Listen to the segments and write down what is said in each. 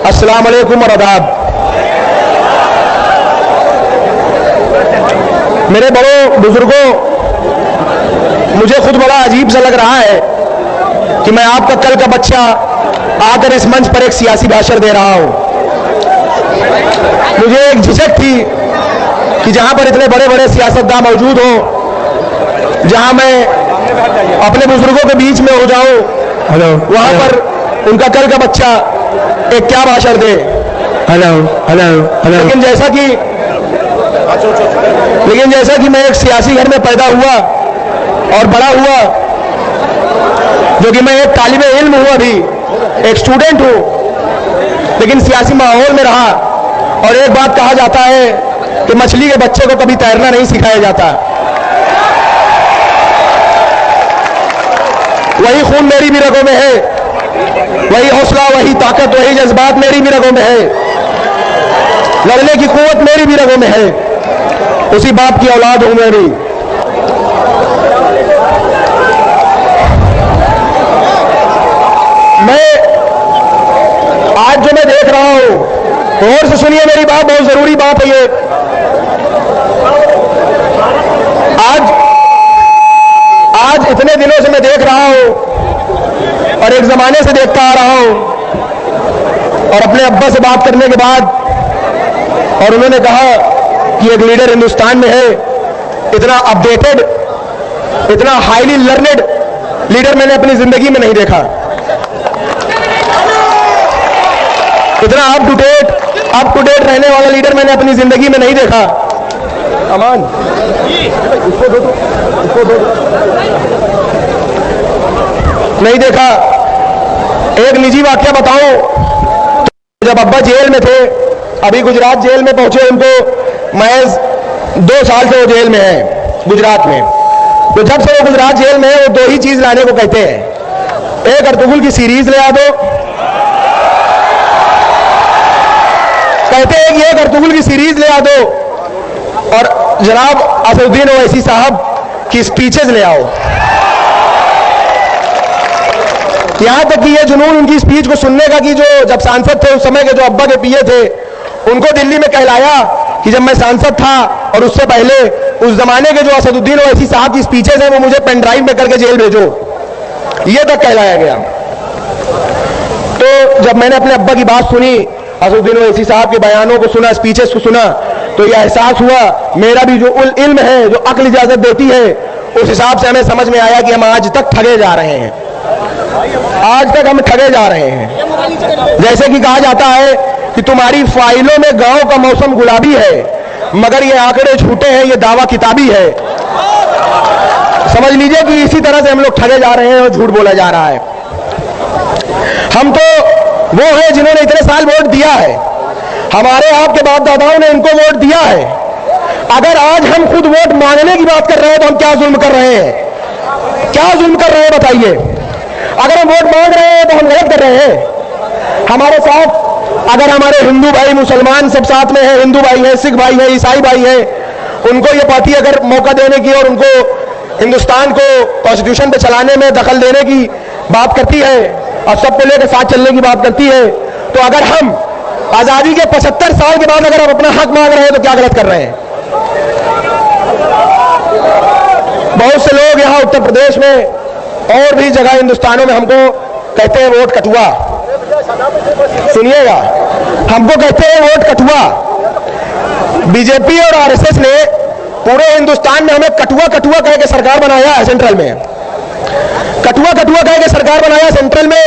अस्सलाम वालेकुम और आदाब। मेरे बड़ों बुजुर्गों, मुझे खुद बड़ा अजीब सा लग रहा है कि मैं आपका कल का बच्चा आकर इस मंच पर एक सियासी भाषण दे रहा हूं। मुझे एक झिझक थी कि जहां पर इतने बड़े बड़े सियासतदान मौजूद हों, जहां मैं अपने बुजुर्गों के बीच में हो जाऊं, वहां पर उनका कल का बच्चा एक क्या भाषण दे। Hello hello hello. लेकिन जैसा कि मैं एक सियासी घर में पैदा हुआ और बड़ा हुआ, जो कि मैं एक तालिबे इल्म हूं, अभी एक स्टूडेंट हूं, लेकिन सियासी माहौल में रहा। और एक बात कहा जाता है कि मछली के बच्चे को कभी तैरना नहीं सिखाया जाता। वही खून मेरी भी रगों में है, वही हौसला, वही ताकत, वही जज्बात मेरी भी रगों में है, लड़ने की कुव्वत मेरी भी रगों में है। उसी बाप की औलाद हूं मैं भी। मैं आज जो मैं देख रहा हूं, और से सुनिए मेरी बात, बहुत जरूरी बात है ये। आज इतने दिनों से मैं देख रहा हूं और एक जमाने से देखता आ रहा हूं, और अपने अब्बा से बात करने के बाद, और उन्होंने कहा कि एक लीडर हिंदुस्तान में है, इतना अपडेटेड, इतना हाईली लर्नेड लीडर मैंने अपनी जिंदगी में नहीं देखा। इतना अप टू डेट रहने वाला लीडर मैंने अपनी जिंदगी में नहीं देखा। अमान, उसको दो, नहीं देखा। एक निजी वाकया बताऊं, तो जब अब्बा जेल में थे, अभी गुजरात जेल में पहुंचे, उनको महज 2 साल से वो जेल में है गुजरात में। तो जब से वो गुजरात जेल में है, वो 2 ही चीज लाने को कहते हैं। एक अर्तुगरुल की सीरीज ले आ दो, कहते हैं कि एक अर्तुगरुल की सीरीज ले आ दो, और जनाब असदुद्दीन ओवैसी साहब की स्पीचेस ले आओ। यहां तक कि ये जुनून उनकी स्पीच को सुनने का कि जो जब सांसद थे उस समय के जो अब्बा के पीए थे, उनको दिल्ली में कहलाया कि जब मैं सांसद था और उससे पहले उस जमाने के जो असदुद्दीन ओवैसी साहब की स्पीचेस हैं वो मुझे पेन ड्राइव में करके जेल भेजो, ये तक कहलाया गया। तो जब मैंने अपने अब्बा की बात सुनी, असदुद्दीन ओवैसी साहब के बयानों को सुना, स्पीचेस को सुना, तो यह एहसास हुआ मेरा भी जो इल्म है, जो अक्ल इजाजत देती है, उस हिसाब से हमें समझ में आया कि हम आज तक ठगे जा रहे हैं, आज तक हम ठगे जा रहे हैं। जैसे कि कहा जाता है कि तुम्हारी फाइलों में गांव का मौसम गुलाबी है, मगर ये आंकड़े झूठे हैं, ये दावा किताबी है। समझ लीजिए कि इसी तरह से हम लोग ठगे जा रहे हैं और झूठ बोला जा रहा है। हम तो वो हैं जिन्होंने इतने साल वोट दिया है, हमारे आपके बाप दादाओं ने इनको वोट दिया है। अगर आज हम खुद वोट मांगने की बात कर रहे हैं तो हम क्या जुल्म कर रहे हैं? क्या जुल्म कर रहे हैं बताइए? अगर हम वोट मांग रहे हैं तो हम गलत कर रहे हैं। हमारे साथ अगर हमारे हिंदू भाई, मुसलमान सब साथ में है, हिंदू भाई है, सिख भाई है, ईसाई भाई है, उनको ये पार्टी अगर मौका देने की और उनको हिंदुस्तान को कॉन्स्टिट्यूशन पे चलाने में दखल देने की बात करती है और सबको लेकर साथ चलने की बात करती है, तो अगर हम आजादी के 75 साल के बाद अगर हम अपना हक मांग रहे हैं तो क्या गलत कर रहे हैं? बहुत से लोग यहां उत्तर प्रदेश में और भी जगह हिंदुस्तानों में हमको कहते हैं वोट कटुआ। सुनिएगा, हमको कहते हैं वोट कटुआ। बीजेपी और आरएसएस ने पूरे हिंदुस्तान में हमें कटुआ कटुआ कह के सरकार बनाया है सेंट्रल में, कटुआ कटुआ कह के सरकार बनाया सेंट्रल में।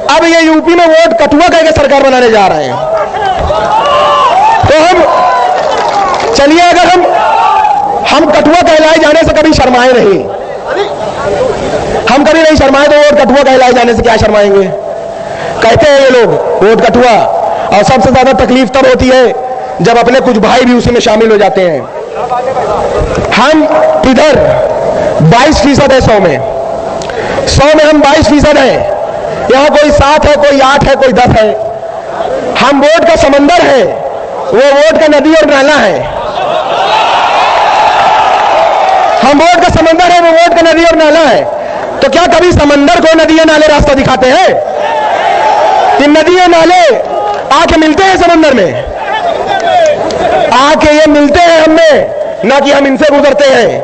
अब ये यूपी में वोट कटुआ कह के सरकार बनाने जा रहे हैं। तो हम चलिए, अगर हम कटुआ कहलाए जाने से कभी शर्माए नहीं, हम कभी नहीं शर्माए, तो वोट कटुआ कहलाए जाने से क्या शर्माएंगे? कहते हैं ये लोग वोट कटुआ। और सबसे ज्यादा तकलीफ तब होती है जब अपने कुछ भाई भी उसी में शामिल हो जाते हैं। हम इधर 22% है 100 में, 100 में हम 22% हैं। यहाँ कोई 7 है, कोई 8 है, कोई 10 है। हम वोट का समंदर है, वो वोट का नदी और नाला है। हम वोट का समंदर है, वो वोट का नदी और नाला है। तो क्या कभी समंदर को नदी नाले रास्ता दिखाते हैं? कि नदी नाले आके मिलते हैं समंदर में, आके ये मिलते हैं हमें, ना कि हम इनसे गुजरते हैं।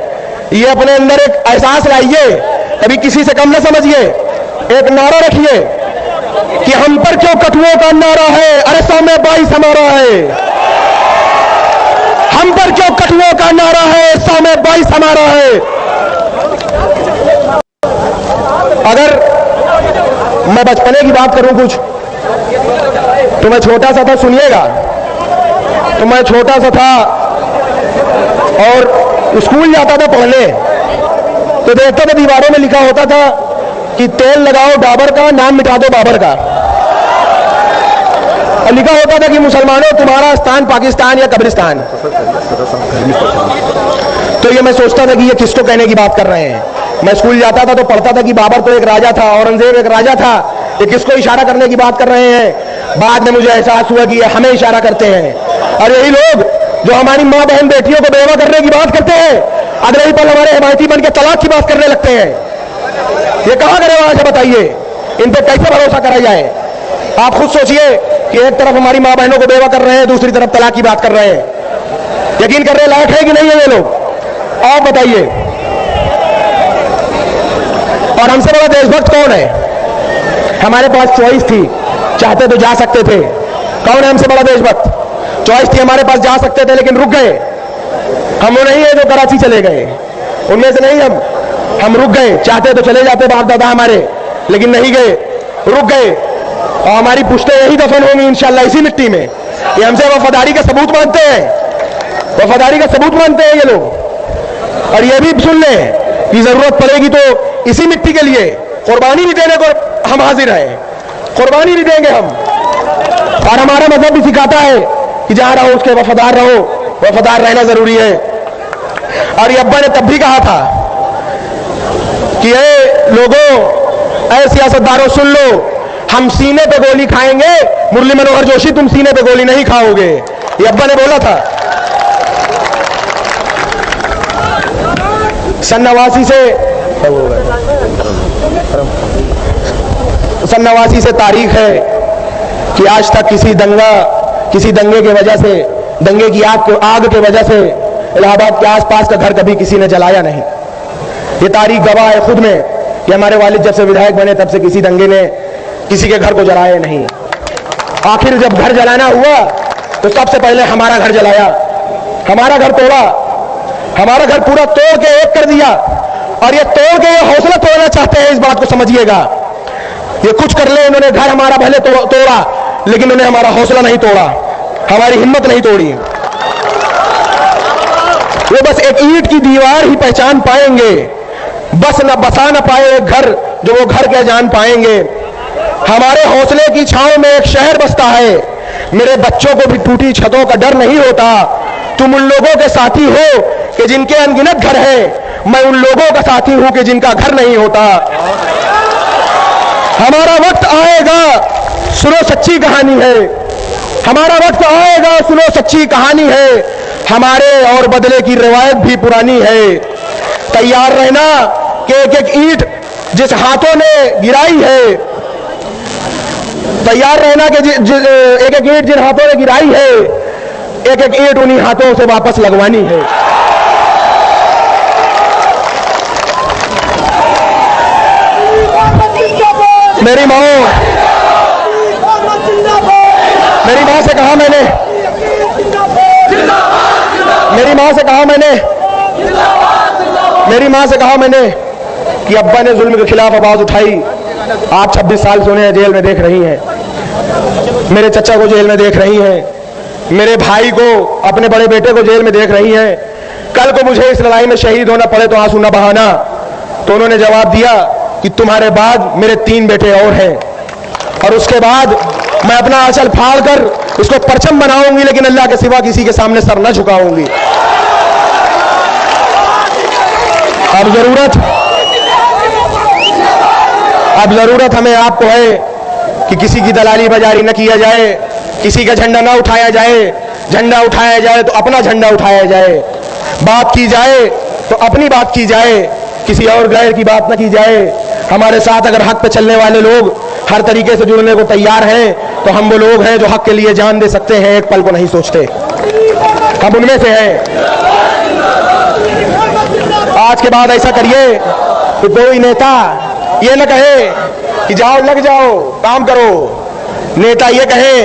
ये अपने अंदर एक एहसास लाइए, कभी किसी से कम ना समझिए। एक नारा रखिए कि हम पर क्यों कठुओं का नारा है, अरे 100 में 22 हमारा है। हम पर क्यों कठुओं का नारा है, 100 में 22 हमारा है। अगर मैं बचपने की बात करूं कुछ, तो मैं छोटा सा था, सुनिएगा। तो मैं छोटा सा था और स्कूल जाता था पढ़ने, तो देखता था दीवारों में लिखा होता था कि तेल लगाओ डाबर का, नाम मिटा दो बाबर का। और लिखा होता था कि मुसलमानों तुम्हारा स्थान पाकिस्तान या कब्रिस्तान। तो ये मैं सोचता था कि ये किसको कहने की बात कर रहे हैं। मैं स्कूल जाता था तो पढ़ता था कि बाबर तो एक राजा था, औरंगजेब एक राजा था, ये किसको इशारा करने की बात कर रहे हैं। बाद में मुझे एहसास हुआ कि ये हमें इशारा करते हैं। और यही लोग जो हमारी माँ बहन बेटियों को बेवा करने की बात करते हैं, अगले ही पल हमारे हिमायती बन के तलाक की बात करने लगते हैं। ये कहां करे वहां से बताइए, इन पे कैसे भरोसा करा जाए। आप खुद सोचिए कि एक तरफ हमारी माँ बहनों को बेवा कर रहे हैं, दूसरी तरफ तलाक की बात कर रहे हैं। यकीन करने लायक है कि नहीं है ये लोग, आप बताइए। और हमसे बड़ा देशभक्त कौन है? हमारे पास चॉइस थी, चाहते तो जा सकते थे। कौन है हमसे बड़ा देशभक्त? चॉइस थी, हमारे पास जा सकते थे लेकिन रुक गए। हम वो नहीं है जो कराची चले गए, उनमें से नहीं हम रुक गए। चाहते तो चले जाते बाप दादा हमारे, लेकिन नहीं गए, रुक गए। और हमारी पुश्तें यही दफन होंगी इंशाल्लाह इसी मिट्टी में। ये हमसे वफादारी का सबूत मानते हैं, वफादारी का सबूत मानते हैं ये लोग। और ये भी सुन लें कि जरूरत पड़ेगी तो इसी मिट्टी के लिए कुर्बानी भी देने को हम हाजिर हैं, कुर्बानी भी देंगे हम। और हमारा मजहब भी सिखाता है कि जहां रहो उसके वफादार रहो, वफादार रहना जरूरी है। और ये अब्बा ने तब भी कहा था कि ए लोगों, ऐ सियासतदारों सुन लो, हम सीने पे गोली खाएंगे, मुरली मनोहर जोशी तुम सीने पे गोली नहीं खाओगे। ये अब्बा ने बोला था। सन 89 से तारीख है कि आज तक किसी दंगे की वजह से, दंगे की आग के वजह से इलाहाबाद के आसपास का घर कभी किसी ने जलाया नहीं। ये तारीख गवाह है खुद में कि हमारे वालिद जब से विधायक बने तब से किसी दंगे ने किसी के घर को जलाया नहीं। आखिर जब घर जलाना हुआ तो सबसे पहले हमारा घर जलाया, हमारा घर तोड़ा, हमारा घर पूरा तोड़ के एक कर दिया। और ये तोड़ के ये हौसला तोड़ना चाहते हैं, इस बात को समझिएगा। ये कुछ कर ले, इन्होंने घर हमारा भले तोड़ा लेकिन उन्होंने हमारा हौसला नहीं तोड़ा, हमारी हिम्मत नहीं तोड़ी। वो बस एक ईंट की दीवार ही पहचान पाएंगे, बस न बसा न पाए एक घर जो वो घर क्या जान पाएंगे। हमारे हौसले की छांव में एक शहर बसता है, मेरे बच्चों को भी टूटी छतों का डर नहीं होता। तुम उन लोगों के साथी हो कि जिनके अनगिनत घर है, मैं उन लोगों का साथी हूं कि जिनका घर नहीं होता। हमारा वक्त आएगा, सुनो सच्ची कहानी है, हमारा वक्त आएगा, सुनो सच्ची कहानी है। हमारे और बदले की रिवायत भी पुरानी है। तैयार रहना कि एक एक ईंट जिस हाथों ने गिराई है, तैयार रहना कि एक एक ईंट जिन हाथों ने गिराई है, एक एक ईंट उन्हीं हाथों से वापस लगवानी है। मेरी माँ से कहा मैंने, मेरी माँ से कहा मैंने कि अब्बा ने जुल्म के खिलाफ आवाज उठाई। आप 26 साल से उन्हें जेल में देख रही हैं, मेरे चचा को जेल में देख रही हैं, मेरे भाई को, अपने बड़े बेटे को जेल में देख रही हैं। कल को मुझे इस लड़ाई में शहीद होना पड़े तो आंसू न बहाना। तो उन्होंने जवाब दिया कि तुम्हारे बाद मेरे 3 बेटे और हैं, और उसके बाद मैं अपना आंचल फाड़ कर उसको परचम बनाऊंगी, लेकिन अल्लाह के सिवा किसी के सामने सर न झुकाऊंगी। अब जरूरत हमें आपको है कि किसी की दलाली बाजारी न किया जाए, किसी का झंडा ना उठाया जाए। झंडा उठाया जाए तो अपना झंडा उठाया जाए, बात की जाए तो अपनी बात की जाए, किसी और गैर की बात न की जाए। हमारे साथ अगर हक पे चलने वाले लोग हर तरीके से जुड़ने को तैयार हैं, तो हम वो लोग हैं जो हक के लिए जान दे सकते हैं, एक पल को नहीं सोचते। हम उनमें से हैं। आज के बाद ऐसा करिए कि कोई नेता ये न कहे कि जाओ लग जाओ काम करो, नेता ये कहे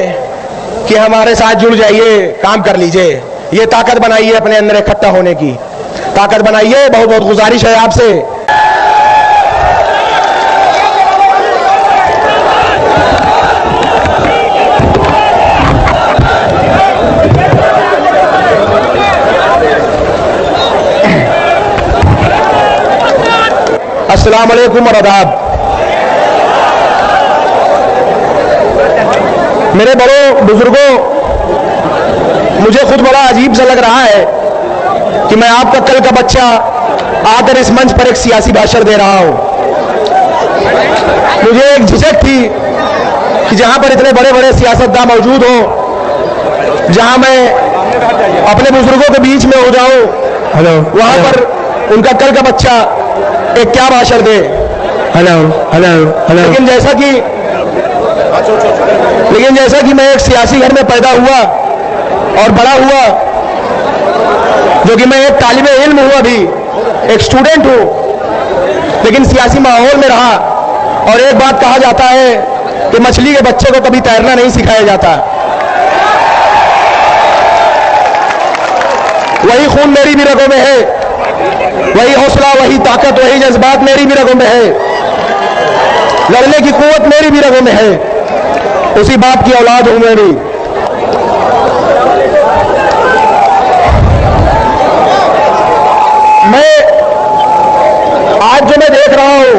कि हमारे साथ जुड़ जाइए, काम कर लीजिए। ये ताकत बनाइए, अपने अंदर इकट्ठा होने की ताकत बनाइए। बहुत बहुत गुजारिश है आपसे। अस्सलाम वालेकुम और आदाब। मेरे बड़ों बुजुर्गों, मुझे खुद बड़ा अजीब सा लग रहा है कि मैं आपका कल का बच्चा आकर इस मंच पर एक सियासी भाषण दे रहा हूं। मुझे एक झिझक थी कि जहां पर इतने बड़े बड़े सियासतदान मौजूद हों, जहां मैं अपने बुजुर्गों के बीच में हो जाऊं, वहां पर उनका कल का बच्चा एक क्या भाषण दे। Hello hello hello. लेकिन जैसा कि मैं एक सियासी घर में पैदा हुआ और बड़ा हुआ, जो कि मैं एक तालिबे इल्म हूं, अभी एक स्टूडेंट हूं, लेकिन सियासी माहौल में रहा। और एक बात कहा जाता है कि मछली के बच्चे को कभी तैरना नहीं सिखाया जाता। वही खून मेरी भी रगों में है, वही हौसला, वही ताकत, वही जज्बात मेरी भी रगों में है, लड़ने की कुव्वत मेरी भी रगों में है। उसी बाप की औलाद हूं मैं भी। मैं आज जो मैं देख रहा हूं,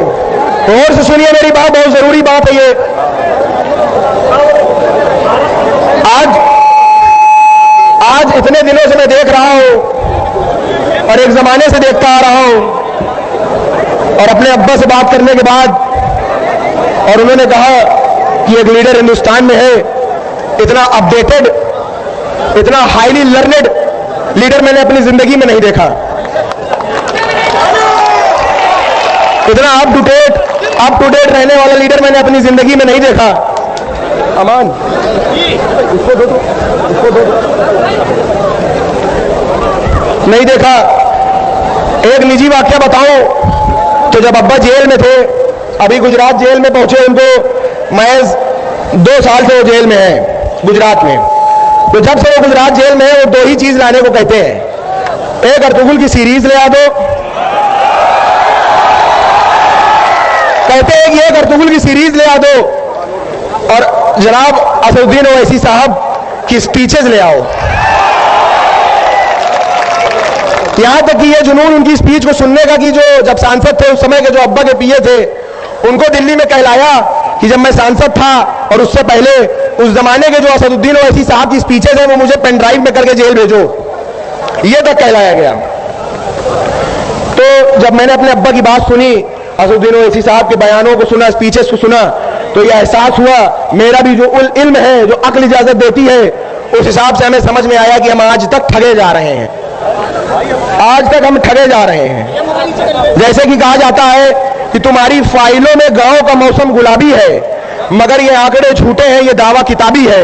और से सुनिए मेरी बात, बहुत जरूरी बात है ये। आज इतने दिनों से मैं देख रहा हूं और एक जमाने से देखता आ रहा हूं, और अपने अब्बा से बात करने के बाद, और उन्होंने कहा कि एक लीडर हिंदुस्तान में है, इतना अपडेटेड, इतना हाईली लर्नेड लीडर मैंने अपनी जिंदगी में नहीं देखा। इतना अप टू डेट रहने वाला लीडर मैंने अपनी जिंदगी में नहीं देखा। अमान, इसको दो, नहीं देखा। एक निजी वाक्य बताऊं तो जब अब्बा जेल में थे, अभी गुजरात जेल में पहुंचे, उनको महज 2 साल से वो जेल में है गुजरात में। तो जब से वो गुजरात जेल में है, वो 2 ही चीज लाने को कहते हैं। एक अर्तुगरुल की सीरीज ले आ दो, कहते हैं कि एक अर्तुगरुल की सीरीज ले आ दो, और जनाब असदुद्दीन ओवैसी साहब की स्पीचेस ले आओ। यहां तक कि ये जुनून उनकी स्पीच को सुनने का कि जो जब सांसद थे उस समय के जो अब्बा के पीए थे, उनको दिल्ली में कहलाया कि जब मैं सांसद था और उससे पहले उस जमाने के जो असदुद्दीन ओवैसी साहब की स्पीचेस हैं वो मुझे पेन ड्राइव में करके जेल भेजो, ये तक कहलाया गया। तो जब मैंने अपने अब्बा की बात सुनी, असदुद्दीन ओवैसी साहब के बयानों को सुना, स्पीचेस को सुना, तो यह एहसास हुआ, मेरा भी जो इल्म है, जो अक्ल इजाजत देती है, उस हिसाब से हमें समझ में आया कि हम आज तक ठगे जा रहे हैं। आज तक हम ठगे जा रहे हैं। जैसे कि कहा जाता है कि तुम्हारी फाइलों में गांव का मौसम गुलाबी है, मगर ये आंकड़े झूठे हैं, ये दावा किताबी है।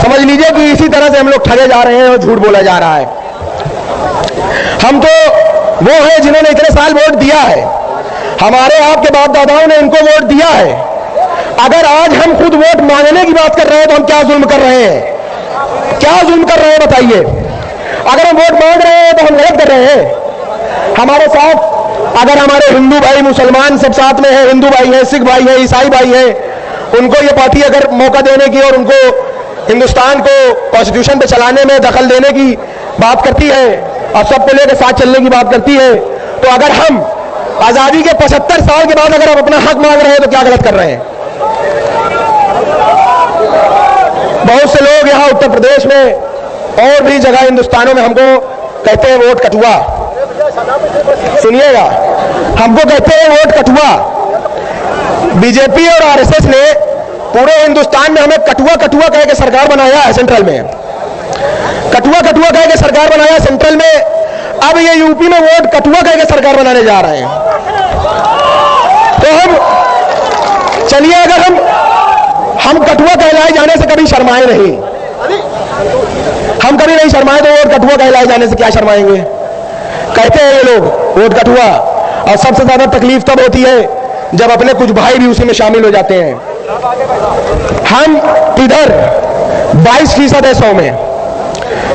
समझ लीजिए कि इसी तरह से हम लोग ठगे जा रहे हैं और झूठ बोला जा रहा है। हम तो वो हैं जिन्होंने इतने साल वोट दिया है, हमारे आपके बाप दादाओं ने इनको वोट दिया है। अगर आज हम खुद वोट मांगने की बात कर रहे हैं तो हम क्या जुल्म कर रहे हैं? क्या जुल्म कर रहे हैं बताइए? अगर हम वोट मांग रहे हैं तो हम गलत कर रहे हैं। हमारे साथ अगर हमारे हिंदू भाई, मुसलमान सब साथ में है, हिंदू भाई है, सिख भाई है, ईसाई भाई है, उनको ये पार्टी अगर मौका देने की और उनको हिंदुस्तान को कॉन्स्टिट्यूशन पे चलाने में दखल देने की बात करती है और सबको लेकर साथ चलने की बात करती है, तो अगर हम आजादी के 75 साल के बाद अगर हम अपना हक मांग रहे हैं तो क्या गलत कर रहे हैं? बहुत से लोग यहां उत्तर प्रदेश में और भी जगह हिंदुस्तानों में हमको कहते हैं वोट कटुआ। सुनिएगा, हमको कहते हैं वोट कटुआ। बीजेपी और आरएसएस ने पूरे हिंदुस्तान में हमें कटुआ कटुआ कह के सरकार बनाया है सेंट्रल में। कटुआ कटुआ कह के सरकार बनाया सेंट्रल में। अब ये यूपी में वोट कटुआ कह के सरकार बनाने जा रहे हैं। तो हम चलिए, अगर हम कठुआ कहलाए जाने से कभी शर्माए नहीं, हम कभी नहीं शर्माए, तो वोट कठुआ कहलाए जाने से क्या शर्माएंगे। कहते हैं ये लोग वोट कठुआ, और सबसे ज्यादा तकलीफ तब होती है जब अपने कुछ भाई भी उसी में शामिल हो जाते हैं। हम इधर 22% है 100 में,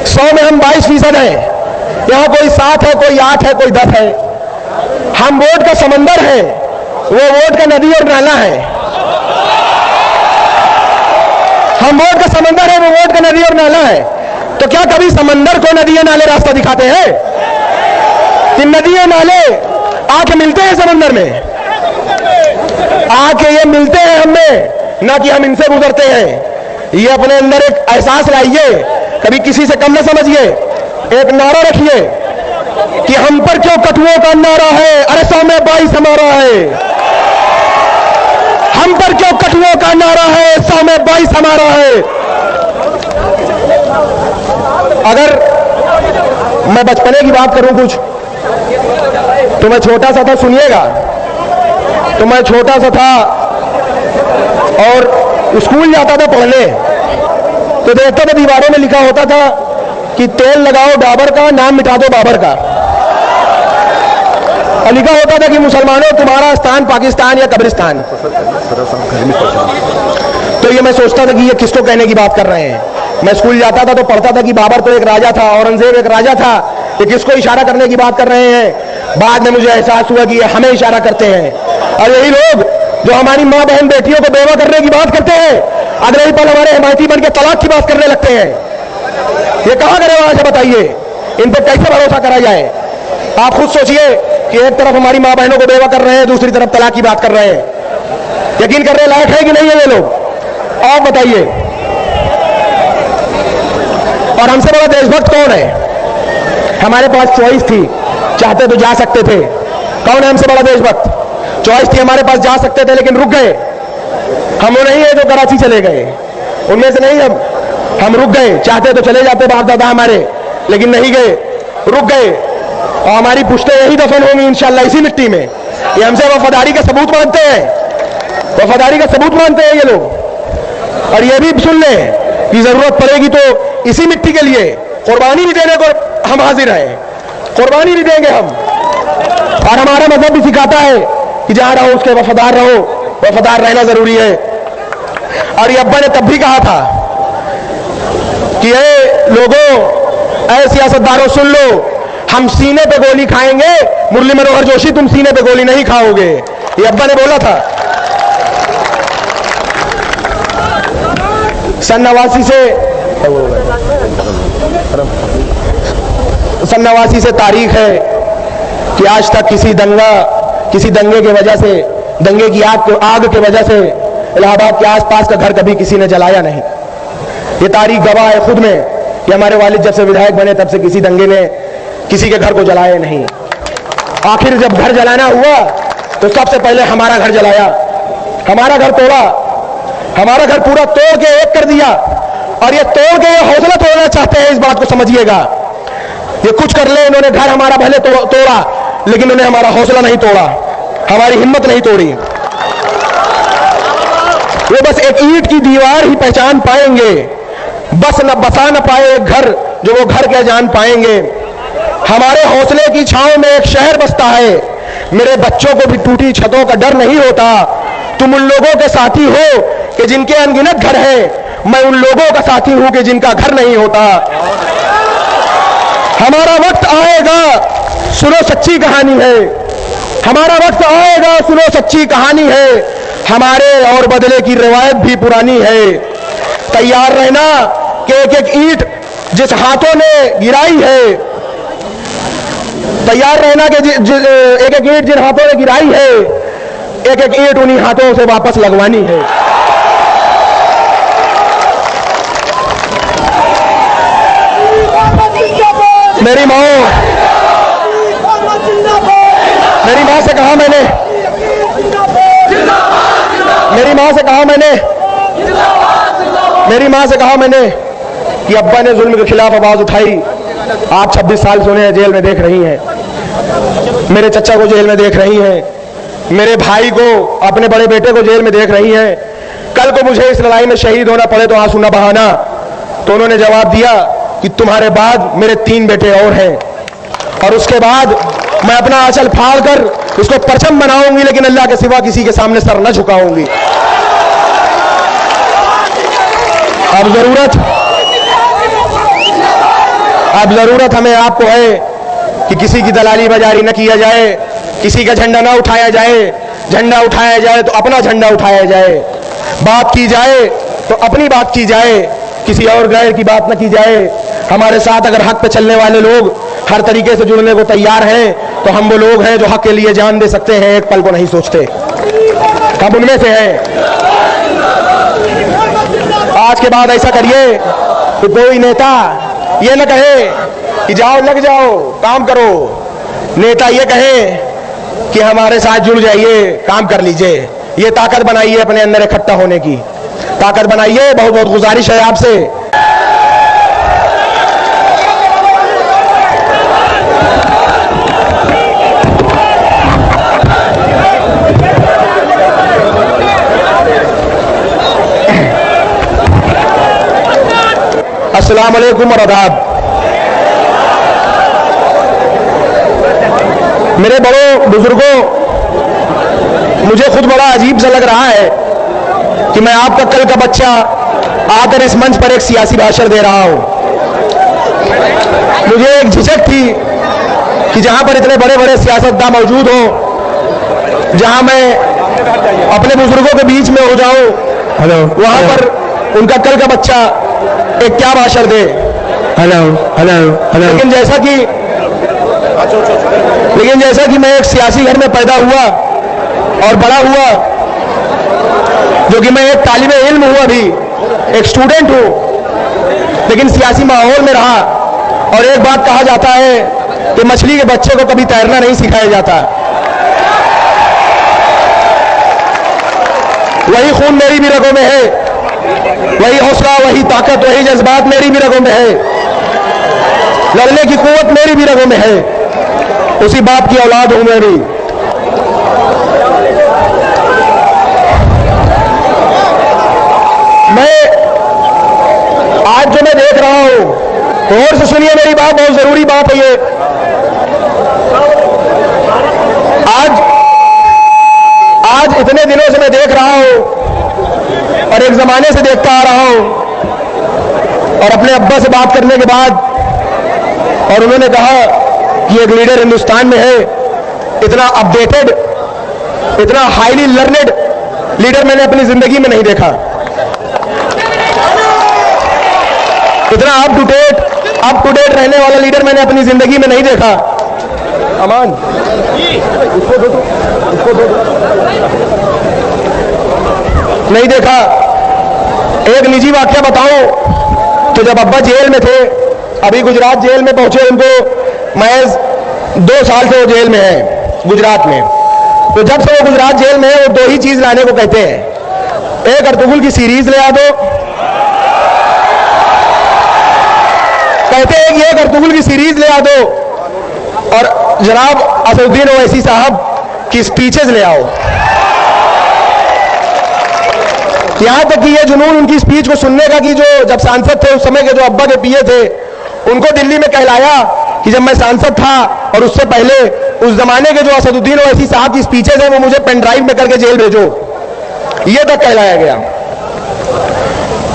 100 में हम 22% हैं। यहां कोई 7 है, कोई 8 है, कोई 10 है। हम वोट का समंदर है, वो वोट का नदी और नाला है। हम वोट का समंदर है, वो वोट का नदी और नाला है। तो क्या कभी समंदर को नदी नाले रास्ता दिखाते हैं कि नदी नाले आके मिलते हैं समंदर में? आके ये मिलते हैं हमें, ना कि हम इनसे गुजरते हैं। ये अपने अंदर एक एहसास लाइए, कभी किसी से कम न समझिए। एक नारा रखिए कि हम पर क्यों कठुओं का नारा है, अरे 100 में 22 हमारा है। हम पर क्यों कठुओं का नारा है, 100 में 22 हमारा है। अगर मैं बचपने की बात करूं कुछ, तो मैं छोटा सा था, सुनिएगा। तो मैं छोटा सा था और स्कूल जाता था पढ़ने, तो देखता था दीवारों में लिखा होता था कि तेल लगाओ डाबर का, नाम मिटा दो बाबर का। और लिखा होता था कि मुसलमानों तुम्हारा स्थान पाकिस्तान या कब्रिस्तान। तो ये मैं सोचता था कि ये किसको कहने की बात कर रहे हैं। मैं स्कूल जाता था तो पढ़ता था कि बाबर तो एक राजा था, औरंगजेब एक राजा था, ये किसको इशारा करने की बात कर रहे हैं। बाद में मुझे एहसास हुआ कि ये हमें इशारा करते हैं। और यही लोग जो हमारी माँ बहन बेटियों को बेवा करने की बात करते हैं, अगले ही पल हमारे हिमायती बन के तलाक की बात करने लगते हैं। ये कहां का रिवाज है बताइए, इन पर कैसे भरोसा करा जाए। आप खुद सोचिए कि एक तरफ हमारी माँ बहनों को बेवा कर रहे हैं, दूसरी तरफ तलाक की बात कर रहे हैं। यकीन करने लायक है कि नहीं है ये लोग, आप बताइए। और हमसे बड़ा देशभक्त कौन है? हमारे पास चॉइस थी, चाहते तो जा सकते थे। कौन है हमसे बड़ा देशभक्त? चॉइस थी, हमारे पास जा सकते थे, लेकिन रुक गए। हम वो नहीं है जो कराची चले गए, उनमें से नहीं हम रुक गए। चाहते तो चले जाते बाप दादा हमारे, लेकिन नहीं गए, रुक गए। और हमारी पुश्तें यही दफन होंगी इंशाल्लाह इसी मिट्टी में। ये हमसे वफादारी का सबूत मानते हैं, वफादारी का सबूत मानते हैं ये लोग। और ये भी सुन लें कि जरूरत पड़ेगी तो इसी मिट्टी के लिए कुर्बानी भी देने को हम हाजिर हैं, कुर्बानी भी देंगे हम। और हमारा मजहब भी सिखाता है कि जहां रहो उसके वफादार रहो, वफादार रहना जरूरी है। और ये अब्बा ने तब भी कहा था कि ए लोगों, ऐ सियासतदारों सुन लो, हम सीने पे गोली खाएंगे, मुरली मनोहर जोशी तुम सीने पे गोली नहीं खाओगे। ये अब्बा ने बोला था। सन 89 से तारीख है कि आज तक किसी दंगे के वजह से, दंगे की आग के वजह से इलाहाबाद के आसपास का घर कभी किसी ने जलाया नहीं। ये तारीख गवाह है खुद में कि हमारे वालिद जब से विधायक बने तब से किसी दंगे ने किसी के घर को जलाया नहीं। आखिर जब घर जलाना हुआ तो सबसे पहले हमारा घर जलाया, हमारा घर तोड़ा, हमारा घर पूरा तोड़ के एक कर दिया। और ये तोड़ के ये हौसला तोड़ना चाहते हैं, इस बात को समझिएगा। ये कुछ कर ले, इन्होंने घर हमारा भले तोड़ा, लेकिन उन्हें हमारा हौसला नहीं तोड़ा, हमारी हिम्मत नहीं तोड़ी। वो बस एक ईंट की दीवार ही पहचान पाएंगे, बस न बसा न पाए एक घर जो वो घर क्या जान पाएंगे। हमारे हौसले की छांव में एक शहर बसता है, मेरे बच्चों को भी टूटी छतों का डर नहीं होता। तुम उन लोगों के साथी हो कि जिनके अनगिनत घर है, मैं उन लोगों का साथी हूं कि जिनका घर नहीं होता। हमारा वक्त आएगा, सुनो सच्ची कहानी है, हमारा वक्त आएगा, सुनो सच्ची कहानी है। हमारे और बदले की रिवायत भी पुरानी है। तैयार रहना कि एक एक ईंट जिस हाथों ने गिराई है, तैयार रहना कि एक एक ईंट जिन हाथों ने गिराई है, एक एक ईंट उन्हीं हाथों से वापस लगवानी है। मेरी माँ से कहा मैंने, मेरी माँ से कहा मैंने कि अब्बा ने जुल्म के खिलाफ आवाज उठाई। आप 26 साल से उन्हें जेल में देख रही हैं, मेरे चचा को जेल में देख रही हैं, मेरे भाई को, अपने बड़े बेटे को जेल में देख रही हैं। कल को मुझे इस लड़ाई में शहीद होना पड़े तो आंसू न बहाना। तो उन्होंने जवाब दिया कि तुम्हारे बाद मेरे 3 बेटे और हैं, और उसके बाद मैं अपना आंचल फाड़ कर उसको परचम बनाऊंगी, लेकिन अल्लाह के सिवा किसी के सामने सर न झुकाऊंगी। अब जरूरत हमें आपको है कि किसी की दलाली बाजारी न किया जाए, किसी का झंडा न उठाया जाए। झंडा उठाया जाए तो अपना झंडा उठाया जाए, बात की जाए तो अपनी बात की जाए, किसी और गैर की बात न की जाए। हमारे साथ अगर हक पे चलने वाले लोग हर तरीके से जुड़ने को तैयार हैं तो हम वो लोग हैं जो हक के लिए जान दे सकते हैं, एक पल को नहीं सोचते। हम उनमें से हैं। आज के बाद ऐसा करिए कि कोई नेता ये न कहे कि जाओ लग जाओ काम करो, नेता ये कहे कि हमारे साथ जुड़ जाइए, काम कर लीजिए। ये ताकत बनाइए, अपने अंदर इकट्ठा होने की ताकत बनाइए। बहुत बहुत गुजारिश है आपसे। अस्सलाम वालेकुम और आदाब। मेरे बड़ों बुजुर्गों, मुझे खुद बड़ा अजीब सा लग रहा है कि मैं आपका कल का बच्चा आकर इस मंच पर एक सियासी भाषण दे रहा हूं। मुझे एक झिझक थी कि जहां पर इतने बड़े बड़े सियासतदान मौजूद हों, जहां मैं अपने बुजुर्गों के बीच में हो जाऊं, वहां पर उनका कल का बच्चा एक क्या भाषण दे। Hello hello hello. लेकिन जैसा कि मैं एक सियासी घर में पैदा हुआ और बड़ा हुआ, जो कि मैं एक तालिबे इल्म हूं, अभी एक स्टूडेंट हूं, लेकिन सियासी माहौल में रहा। और एक बात कहा जाता है कि मछली के बच्चे को कभी तैरना नहीं सिखाया जाता। वही खून मेरी भी रगों में है, वही हौसला, वही ताकत, वही जज्बात मेरी भी रगों में है, लड़ने की कुव्वत मेरी भी रगों में है। उसी बाप की औलाद हूं मैं भी। मैं आज जो मैं देख रहा हूं, गौर से सुनिए मेरी बात, बहुत जरूरी बात है ये। आज इतने दिनों से मैं देख रहा हूं और एक जमाने से देखता आ रहा हूं, और अपने अब्बा से बात करने के बाद, और उन्होंने कहा कि एक लीडर हिंदुस्तान में है, इतना अपडेटेड, इतना हाईली लर्नेड लीडर मैंने अपनी जिंदगी में नहीं देखा। इतना अप टू डेट रहने वाला लीडर मैंने अपनी जिंदगी में नहीं देखा। अमान, उसको दो, नहीं देखा। एक निजी वाकया बताऊं तो जब अब्बा जेल में थे, अभी गुजरात जेल में पहुंचे, उनको महज 2 साल से वो जेल में है गुजरात में। तो जब से वो गुजरात जेल में है, वो 2 ही चीज लाने को कहते हैं। एक अर्तुगरुल की सीरीज ले आ दो, कहते हैं कि एक अर्तुगरुल की सीरीज ले आ दो, और जनाब असदुद्दीन ओवैसी साहब की स्पीचेस ले आओ। यहां तक कि ये जुनून उनकी स्पीच को सुनने का कि जो जब सांसद थे उस समय के जो अब्बा के पीए थे, उनको दिल्ली में कहलाया कि जब मैं सांसद था और उससे पहले उस जमाने के जो असदुद्दीन ओवैसी साहब की स्पीचेस हैं वो मुझे पेन ड्राइव में करके जेल भेजो, ये तक कहलाया गया।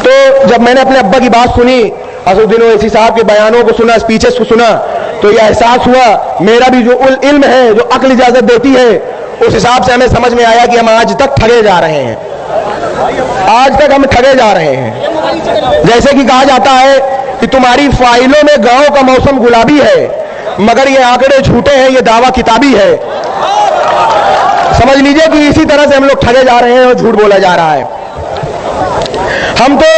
तो जब मैंने अपने अब्बा की बात सुनी, असदुद्दीन ओवैसी साहब के बयानों को सुना, स्पीचेस को सुना, तो यह एहसास हुआ, मेरा भी जो इल्म है, जो अक्ल इजाजत देती है, उस हिसाब से हमें समझ में आया कि हम आज तक ठगे जा रहे हैं। आज तक हम ठगे जा रहे हैं। जैसे कि कहा जाता है कि तुम्हारी फाइलों में गांव का मौसम गुलाबी है, मगर ये आंकड़े झूठे हैं, ये दावा किताबी है। समझ लीजिए कि इसी तरह से हम लोग ठगे जा रहे हैं और झूठ बोला जा रहा है। हम तो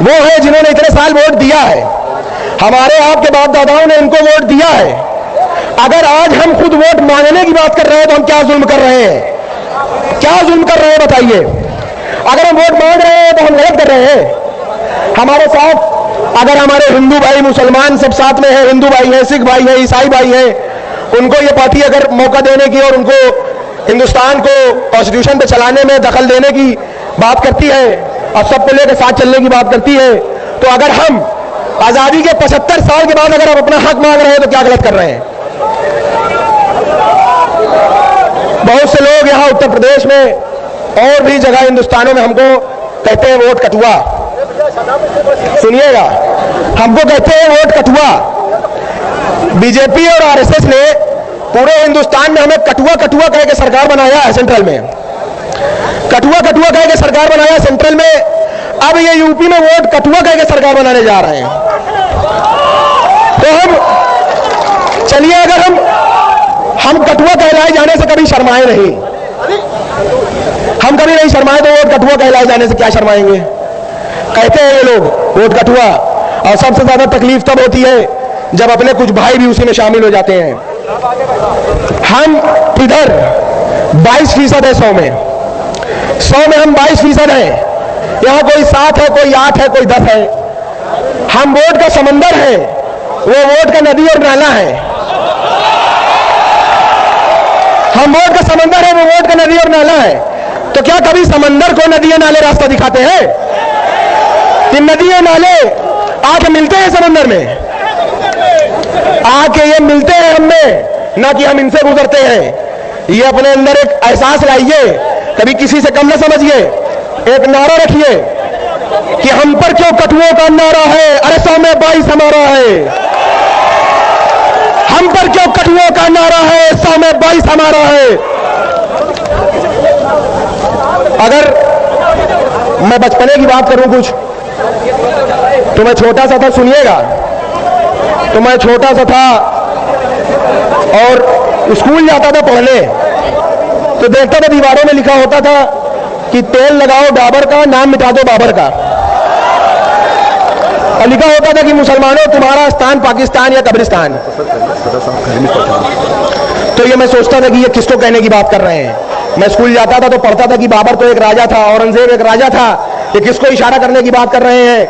वो हैं जिन्होंने इतने साल वोट दिया है, हमारे आपके बाप दादाओं ने इनको वोट दिया है। अगर आज हम खुद वोट मांगने की बात कर रहे हैं तो हम क्या जुल्म कर रहे हैं? क्या जुल्म कर रहे हैं बताइए? अगर हम वोट मांग रहे हैं तो हम गलत कर रहे हैं। हमारे साथ अगर हमारे हिंदू भाई, मुसलमान सब साथ में है, हिंदू भाई है, सिख भाई है, ईसाई भाई है, उनको ये पार्टी अगर मौका देने की और उनको हिंदुस्तान को कॉन्स्टिट्यूशन पे चलाने में दखल देने की बात करती है और सबको लेकर साथ चलने की बात करती है, तो अगर हम आजादी के 75 साल के बाद अगर हम अपना हक मांग रहे हैं तो क्या गलत कर रहे हैं? बहुत से लोग यहां उत्तर प्रदेश में और भी जगह हिंदुस्तानों में हमको कहते हैं वोट कटुआ। सुनिएगा, हमको कहते हैं वोट कटुआ। बीजेपी और आरएसएस ने पूरे हिंदुस्तान में हमें कटुआ कटुआ कह के सरकार बनाया है सेंट्रल में, कटुआ कटुआ कह के सरकार बनाया सेंट्रल में। अब ये यूपी में वोट कटुआ कह के सरकार बनाने जा रहे हैं। तो हम चलिए, अगर हम कटुआ कहलाए जाने से कभी शर्माए नहीं, हम कभी नहीं शर्माए, तो वोट कटुआ कहलाए जाने से क्या शर्माएंगे? कहते हैं ये लोग वोट कटुआ। और सबसे ज्यादा तकलीफ तब होती है जब अपने कुछ भाई भी उसी में शामिल हो जाते हैं। हम इधर 22% है 100 में हम 22% हैं। यहां कोई 7 है, कोई 8 है, कोई 10 है। हम वोट का समंदर है, वो वोट का नदी और नाला है। हम वोट का समंदर है, वो वोट का नदी और नाला है। तो क्या कभी समंदर को नदी और नाले रास्ता दिखाते हैं? ये नदी और नाले आके मिलते हैं समंदर में, आके ये मिलते हैं हमें, ना कि हम इनसे गुजरते हैं। ये अपने अंदर एक एहसास लाइए, कभी किसी से कम ना समझिए। एक नारा रखिए कि हम पर क्यों कटुओं का नारा है, अरे 100 में 22 हमारा है। हम पर क्यों कटुओं का नारा है, 100 में 22 हमारा है। अगर मैं बचपने की बात करूं कुछ, तो मैं छोटा सा था, सुनिएगा। तो मैं छोटा सा था और स्कूल जाता था पढ़ने, तो देखता था दीवारों में लिखा होता था कि तेल लगाओ डाबर का, नाम मिटा दो बाबर का। और लिखा होता था कि मुसलमानों तुम्हारा स्थान पाकिस्तान या कब्रिस्तान। तो ये मैं सोचता था कि ये किसको कहने की बात कर रहे हैं। मैं स्कूल जाता था तो पढ़ता था कि बाबर तो एक राजा था, औरंगजेब एक राजा था, ये किसको इशारा करने की बात कर रहे हैं।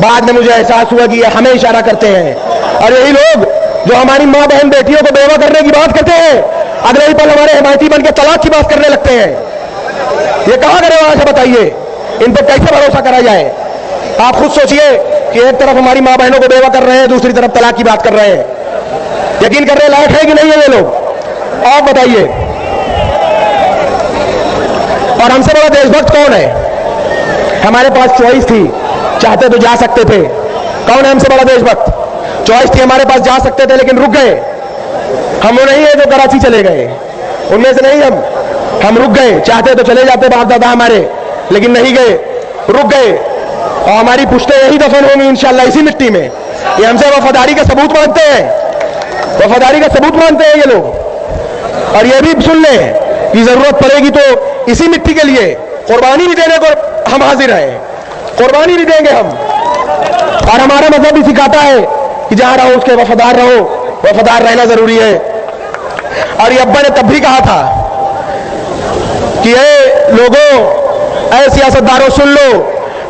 बाद में मुझे एहसास हुआ कि ये हमें इशारा करते हैं। और यही लोग जो हमारी माँ बहन बेटियों को बेवा करने की बात करते हैं, अगले ही पल हमारे हिमायती बन के तलाक की बात करने लगते हैं। ये कहां करे वहां से बताइए, इन पर कैसे भरोसा करा जाए? आप खुद सोचिए कि एक तरफ हमारी माँ बहनों को बेवा कर रहे हैं, दूसरी तरफ तलाक की बात कर रहे हैं। यकीन करने लायक है कि नहीं है ये लोग? आप बताइए। और हमसे बड़ा देशभक्त कौन है? हमारे पास चॉइस थी, चाहते तो जा सकते थे। कौन है हमसे बड़ा देशभक्त? चॉइस थी, हमारे पास जा सकते थे लेकिन रुक गए। हम वो नहीं है जो कराची चले गए, उनमें से नहीं हम रुक गए। चाहते तो चले जाते बाप दादा हमारे, लेकिन नहीं गए, रुक गए। और हमारी पुश्तें यही दफन होंगी इंशाल्लाह इसी मिट्टी में। ये हमसे वफादारी का सबूत मानते हैं, वफादारी का सबूत मानते हैं ये लोग। और ये भी सुन लें कि जरूरत पड़ेगी तो इसी मिट्टी के लिए कुर्बानी भी देने को हम हाजिर हैं, कुर्बानी भी देंगे हम। और हमारा मजहब भी सिखाता है कि जहां रहो उसके वफादार रहो, वफादार रहना जरूरी है। और ये अब्बा ने तब भी कहा था कि ए लोगों, ऐ सियासतदारों सुन लो,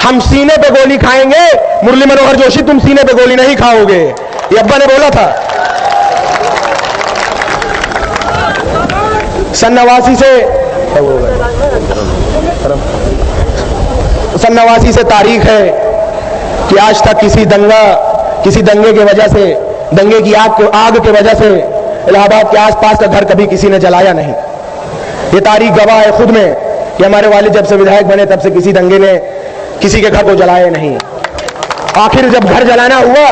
हम सीने पे गोली खाएंगे, मुरली मनोहर जोशी तुम सीने पे गोली नहीं खाओगे, ये अब्बा ने बोला था। सन 89 से तारीख है कि आज तक किसी दंगे की वजह से, दंगे की आग के वजह से इलाहाबाद के आसपास का घर कभी किसी ने जलाया नहीं। ये तारीख गवाह है खुद में कि हमारे वालिद जब से विधायक बने तब से किसी दंगे ने किसी के घर को जलाया नहीं। आखिर जब घर जलाना हुआ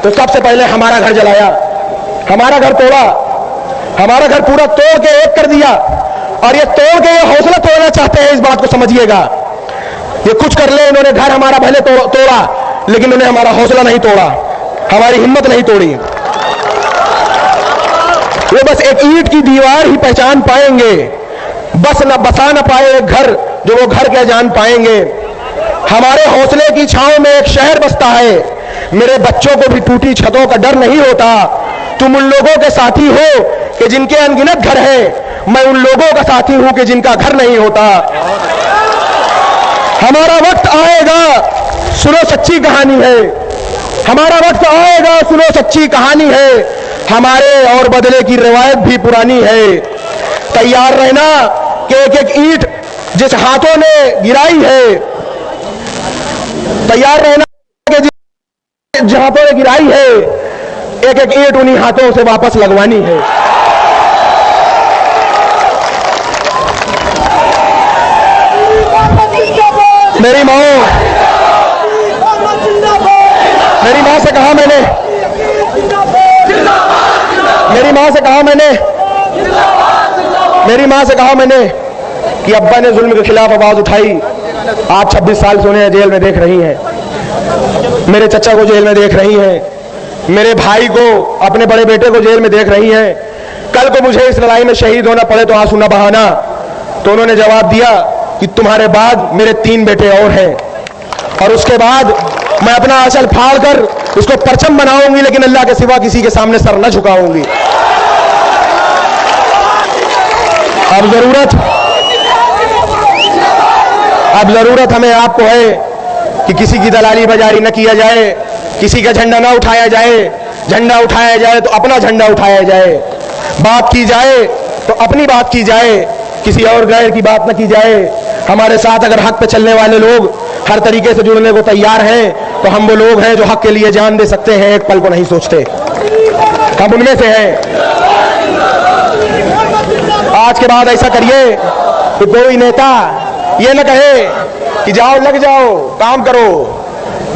तो सबसे पहले हमारा घर जलाया, हमारा घर तोड़ा, हमारा घर पूरा तोड़ के एक कर दिया। और ये तोड़ के ये हौसला तोड़ना चाहते हैं, इस बात को समझिएगा। ये कुछ कर ले, इन्होंने घर हमारा भले तोड़ा लेकिन उन्हें हमारा हौसला नहीं तोड़ा, हमारी हिम्मत नहीं तोड़ी। वो बस एक ईंट की दीवार ही पहचान पाएंगे, बस न बसा न पाए एक घर जो वो घर क्या जान पाएंगे। हमारे हौसले की छांव में एक शहर बसता है, मेरे बच्चों को भी टूटी छतों का डर नहीं होता। तुम उन लोगों के साथी हो कि जिनके अनगिनत घर है, मैं उन लोगों का साथी हूं कि जिनका घर नहीं होता। हमारा वक्त आएगा, सुनो सच्ची कहानी है, हमारा वक्त आएगा, सुनो सच्ची कहानी है। हमारे और बदले की रिवायत भी पुरानी है। तैयार रहना कि एक एक ईंट जिस हाथों ने गिराई है, तैयार रहना कि जिस हाथों ने गिराई है, एक एक ईंट उन्हीं हाथों से वापस लगवानी है। मेरी मां से कहा मैंने, मेरी मां से कहा मैंने कि अब्बा ने जुल्म के खिलाफ आवाज उठाई, आप 26 साल से उन्हें जेल में देख रही हैं, मेरे चचा को जेल में देख रही हैं, मेरे भाई को, अपने बड़े बेटे को जेल में देख रही हैं। कल को मुझे इस लड़ाई में शहीद होना पड़े तो आंसू न बहाना। तो उन्होंने जवाब दिया कि तुम्हारे बाद मेरे 3 बेटे और हैं, और उसके बाद मैं अपना आंचल फाड़ कर उसको परचम बनाऊंगी, लेकिन अल्लाह के सिवा किसी के सामने सर न झुकाऊंगी। अब जरूरत हमें आपको है कि किसी की दलाली बाजारी न किया जाए, किसी का झंडा ना उठाया जाए। झंडा उठाया जाए तो अपना झंडा उठाया जाए, बात की जाए तो अपनी बात की जाए, किसी और गैर की बात न की जाए। हमारे साथ अगर हक पे चलने वाले लोग हर तरीके से जुड़ने को तैयार हैं, तो हम वो लोग हैं जो हक के लिए जान दे सकते हैं, एक पल को नहीं सोचते। हम उनमें से हैं। आज के बाद ऐसा करिए कि कोई नेता ये न कहे कि जाओ लग जाओ काम करो,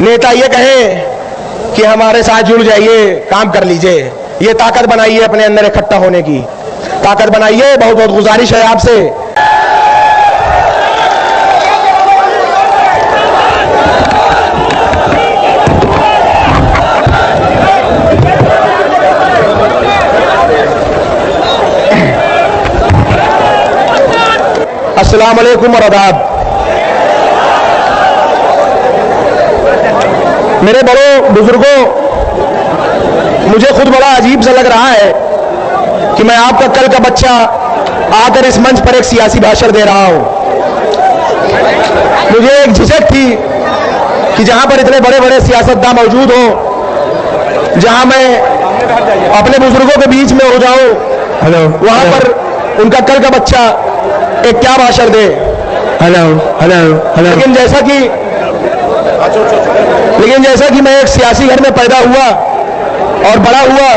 नेता ये कहे कि हमारे साथ जुड़ जाइए, काम कर लीजिए। ये ताकत बनाइए, अपने अंदर इकट्ठा होने की ताकत बनाइए। बहुत बहुत गुजारिश है आपसे। अस्सलाम वालेकुम और आदाब। मेरे बड़ों बुजुर्गों, मुझे खुद बड़ा अजीब सा लग रहा है कि मैं आपका कल का बच्चा आकर इस मंच पर एक सियासी भाषण दे रहा हूं। मुझे एक झिझक थी कि जहां पर इतने बड़े बड़े सियासतदान मौजूद हो, जहां मैं अपने बुजुर्गों के बीच में हो जाऊं, वहां पर उनका कल का बच्चा एक क्या भाषण दे। लेकिन जैसा कि मैं एक सियासी घर में पैदा हुआ और बड़ा हुआ,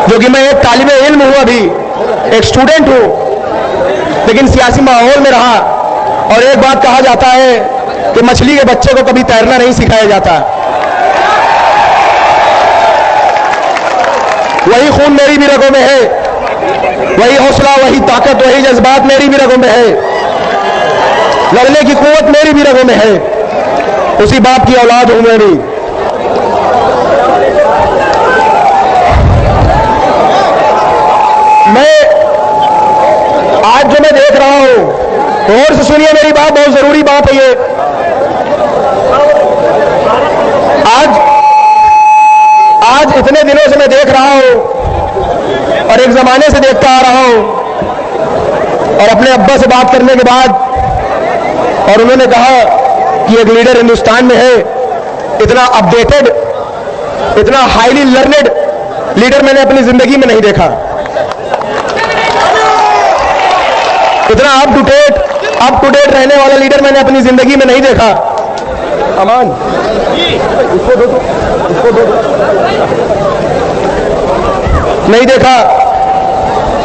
जो कि मैं एक तालिबे इल्म हूं, अभी एक स्टूडेंट हूं, लेकिन सियासी माहौल में रहा। और एक बात कहा जाता है कि मछली के बच्चे को कभी तैरना नहीं सिखाया जाता। वही खून मेरी भी रगों में है, वही हौसला, वही ताकत, वही जज्बात मेरी भी रगों में है, लड़ने की कुव्वत मेरी भी रगों में है। उसी बाप की औलाद हूं मैं भी। मैं आज जो मैं देख रहा हूं, गौर से सुनिए मेरी बात, बहुत जरूरी बात है ये। आज इतने दिनों से मैं देख रहा हूं और एक जमाने से देखता आ रहा हूं, और अपने अब्बा से बात करने के बाद, और उन्होंने कहा कि एक लीडर हिंदुस्तान में है, इतना अपडेटेड, इतना हाईली लर्नेड लीडर मैंने अपनी जिंदगी में नहीं देखा। इतना अप टू डेट रहने वाला लीडर मैंने अपनी जिंदगी में नहीं देखा। अमान, उसको दो, नहीं देखा।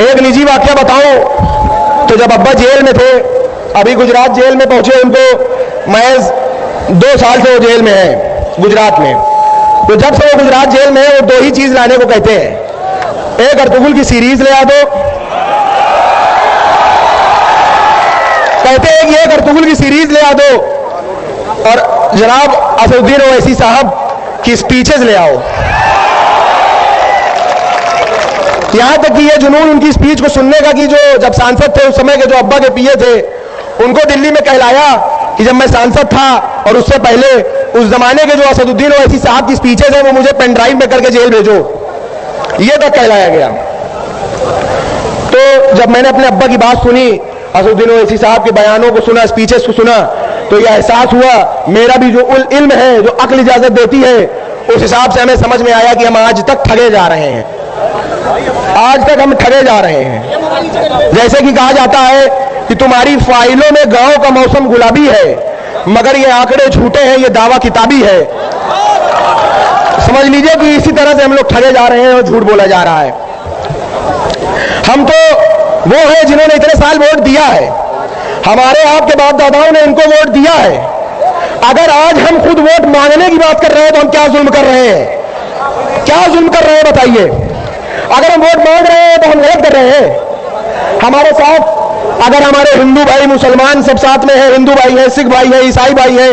एक निजी वाकया बताऊं तो जब अब्बा जेल में थे, अभी गुजरात जेल में पहुंचे, उनको महज 2 साल से वो जेल में है गुजरात में। तो जब से वो गुजरात जेल में है, वो 2 ही चीज लाने को कहते हैं। एक अर्तुगरुल की सीरीज ले आ दो, कहते हैं कि एक अर्तुगरुल की सीरीज ले आ दो, और जनाब असदुद्दीन ओवैसी साहब की स्पीचेस ले आओ। यहां तक कि ये जुनून उनकी स्पीच को सुनने का कि जो जब सांसद थे उस समय के जो अब्बा के पीए थे, उनको दिल्ली में कहलाया कि जब मैं सांसद था और उससे पहले उस जमाने के जो असदुद्दीन ओवैसी साहब की स्पीचेस हैं वो मुझे पेन ड्राइव में करके जेल भेजो, ये तक कहलाया गया। तो जब मैंने अपने अब्बा की बात सुनी, असदुद्दीन ओवैसी साहब के बयानों को सुना, स्पीचेस को सुना, तो यह एहसास हुआ मेरा भी जो इल्म है, जो अक्ल इजाजत देती है, उस हिसाब से हमें समझ में आया कि हम आज तक ठगे जा रहे हैं। आज तक हम ठगे जा रहे हैं। जैसे कि कहा जाता है कि तुम्हारी फाइलों में गांव का मौसम गुलाबी है, मगर ये आंकड़े झूठे हैं, ये दावा किताबी है। समझ लीजिए कि इसी तरह से हम लोग ठगे जा रहे हैं और झूठ बोला जा रहा है। हम तो वो हैं जिन्होंने इतने साल वोट दिया है, हमारे आपके बाप दादाओं ने इनको वोट दिया है। अगर आज हम खुद वोट मांगने की बात कर रहे हैं तो हम क्या जुल्म कर रहे हैं? क्या जुल्म कर रहे हैं बताइए? अगर हम वोट मांग रहे हैं तो हम गलत कर रहे हैं। हमारे साथ अगर हमारे हिंदू भाई मुसलमान सब साथ में है, हिंदू भाई है, सिख भाई है, ईसाई भाई है,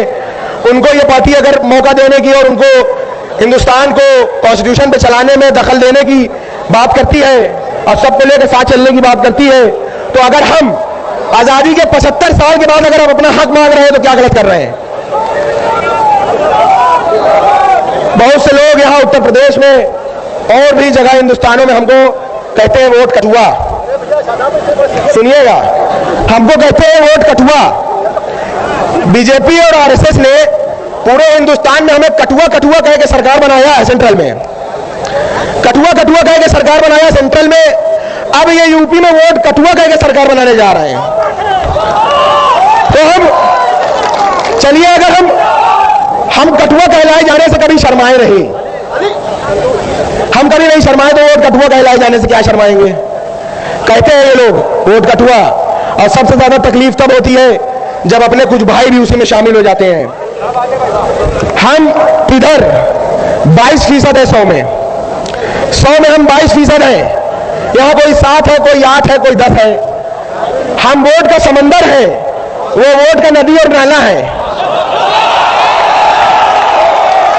उनको ये पार्टी अगर मौका देने की और उनको हिंदुस्तान को कॉन्स्टिट्यूशन पे चलाने में दखल देने की बात करती है और सबको लेकर साथ चलने की बात करती है, तो अगर हम आजादी के 75 साल के बाद अगर हम अपना हक मांग रहे हैं तो क्या गलत कर रहे हैं? बहुत से लोग यहाँ उत्तर प्रदेश में और भी जगह हिंदुस्तानों में हमको कहते हैं वोट कठुआ। सुनिएगा, हमको कहते हैं वोट कठुआ। बीजेपी और आरएसएस ने पूरे हिंदुस्तान में हमें कठुआ कठुआ कह के सरकार बनाया है सेंट्रल में। कठुआ कठुआ कह के सरकार बनाया सेंट्रल में। अब ये यूपी में वोट कठुआ कह के सरकार बनाने जा रहे हैं। तो हम चलिए, अगर हम कठुआ कहलाए जाने से कभी शर्माए नहीं, हम कभी नहीं शर्माए, तो वोट कठुआ कहलाए जाने से क्या शर्माएंगे? कहते हैं ये लोग वोट कठुआ। और सबसे ज्यादा तकलीफ तब होती है जब अपने कुछ भाई भी उसी में शामिल हो जाते हैं। हम इधर 22% है 100 में, 100 में हम 22% हैं। यहाँ कोई 7 है, कोई 8 है, कोई 10 है। हम वोट का समंदर है, वो वोट का नदी और नाला है।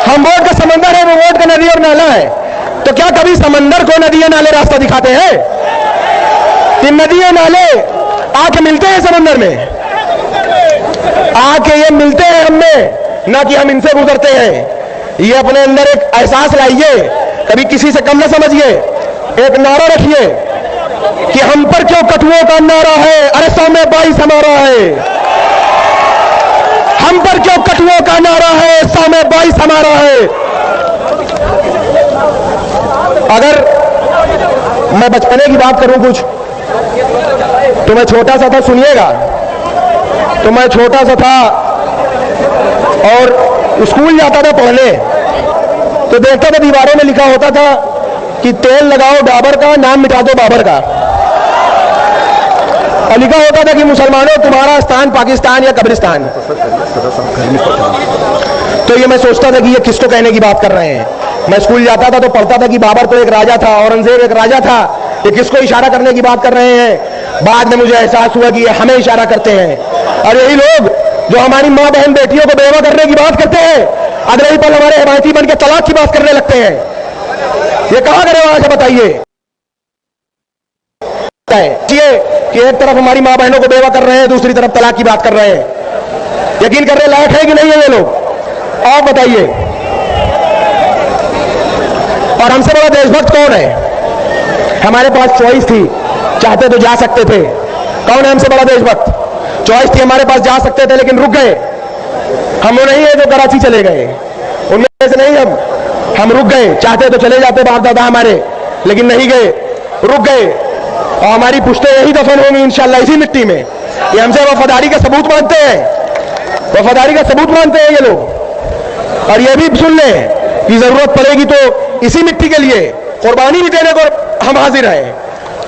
हम वोट का समंदर है, वो वोट का नदी और नाला है। तो क्या कभी समंदर को नदी और नाले रास्ता दिखाते हैं? ये नदी और नाले आके मिलते हैं समंदर में, आके ये मिलते हैं हमें, ना कि हम इनसे गुजरते हैं। ये अपने अंदर एक एहसास लाइए, कभी किसी से कम ना समझिए। एक नारा रखिए कि हम पर क्यों कठुओं का नारा है, अरे 100 में 22 हमारा है। हम पर क्यों कठुओं का नारा है, 100 में 22 हमारा है। अगर मैं बचपने की बात करूं कुछ, तो मैं छोटा सा था, सुनिएगा। तो मैं छोटा सा था और स्कूल जाता था पढ़ने, तो देखता था दीवारों में लिखा होता था कि तेल लगाओ डाबर का, नाम मिटा दो बाबर का। और लिखा होता था कि मुसलमानों तुम्हारा स्थान पाकिस्तान या कब्रिस्तान। तो ये मैं सोचता था कि ये किसको कहने की बात कर रहे हैं। मैं स्कूल जाता था तो पढ़ता था कि बाबर तो एक राजा था, औरंगजेब एक राजा था, ये किसको इशारा करने की बात कर रहे हैं। बाद में मुझे एहसास हुआ कि ये हमें इशारा करते हैं। और यही लोग जो हमारी माँ बहन बेटियों को बेवा करने की बात करते हैं, अगले ही पल हमारे हिमायती बन के तलाक की बात करने लगते हैं। ये कहां करे वहां से बताइए? कि एक तरफ हमारी माँ बहनों को बेवा कर रहे हैं, दूसरी तरफ तलाक की बात कर रहे हैं। यकीन करने लायक है कि नहीं है ये लोग? आप बताइए। और हमसे बड़ा देशभक्त कौन है? हमारे पास चॉइस थी, चाहते तो जा सकते थे। कौन है हमसे बड़ा देशभक्त? चॉइस थी, हमारे पास जा सकते थे लेकिन रुक गए। हम वो नहीं है जो कराची चले गए, उनमें से नहीं हम रुक गए। चाहते तो चले जाते बाप दादा हमारे, लेकिन नहीं गए, रुक गए। और हमारी पुश्तें यही दफन होंगी इंशाल्लाह इसी मिट्टी में। ये हमसे वफादारी का सबूत मानते हैं, वफादारी का सबूत मानते हैं ये लोग। और ये भी सुन लें कि जरूरत पड़ेगी तो इसी मिट्टी के लिए कुर्बानी भी देने को हम हाजिर हैं,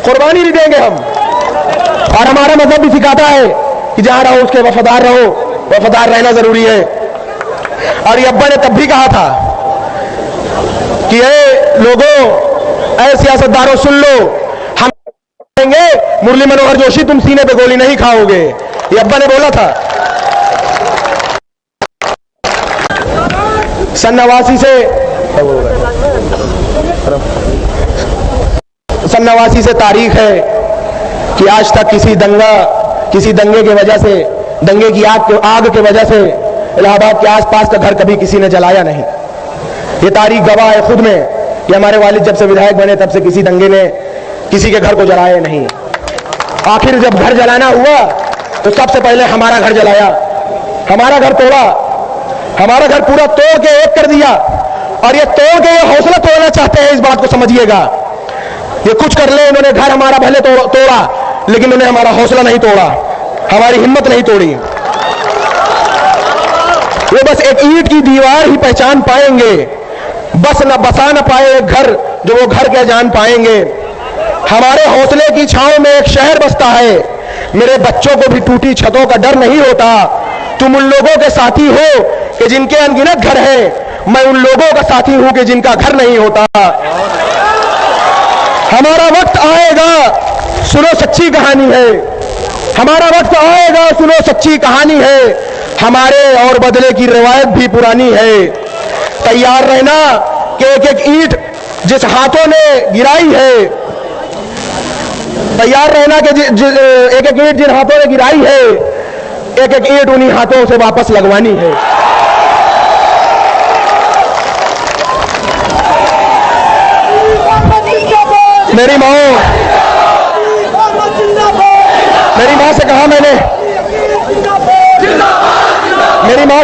कुर्बानी भी देंगे हम। और हमारा मजहब भी सिखाता है कि जहां रहो उसके वफादार रहो, वफादार रहना जरूरी है। और ये अब्बा ने तब भी कहा था कि ए लोगों, ऐ सियासतदारों सुन लो, हम कहेंगे मुरली मनोहर जोशी तुम सीने पे गोली नहीं खाओगे। ये अब्बा ने बोला था। सन 89 से तारीख है कि आज तक किसी दंगे की वजह से, दंगे की आग के वजह से इलाहाबाद के आसपास का घर कभी किसी ने जलाया नहीं। ये तारीख गवाह है खुद में कि हमारे वालिद जब से विधायक बने तब से किसी दंगे ने किसी के घर को जलाया नहीं। आखिर जब घर जलाना हुआ तो सबसे पहले हमारा घर जलाया, हमारा घर तोड़ा, हमारा घर पूरा तोड़ के एक कर दिया। और ये तोड़ के ये हौसला तोड़ना चाहते हैं, इस बात को समझिएगा। ये कुछ कर ले, इन्होंने घर हमारा भले तोड़ा लेकिन उन्हें हमारा हौसला नहीं तोड़ा। हमारी हिम्मत नहीं तोड़ी। वो बस एक ईंट की दीवार ही पहचान पाएंगे, बस न बसा न पाए एक घर जो वो घर क्या जान पाएंगे। हमारे हौसले की छांव में एक शहर बसता है, मेरे बच्चों को भी टूटी छतों का डर नहीं होता। तुम उन लोगों के साथी हो कि जिनके अनगिनत घर हैं, मैं उन लोगों का साथी हूं कि जिनका घर नहीं होता। हमारा वक्त आएगा, सुनो सच्ची कहानी है। हमारा वक्त आएगा, सुनो सच्ची कहानी है। हमारे और बदले की रिवायत भी पुरानी है। तैयार रहना कि एक एक ईंट जिस हाथों ने गिराई है, तैयार रहना कि एक एक ईंट जिन हाथों ने गिराई है, एक एक ईंट उन्हीं हाथों से वापस लगवानी है। मेरी माँ से कहा मैंने, मेरी माँ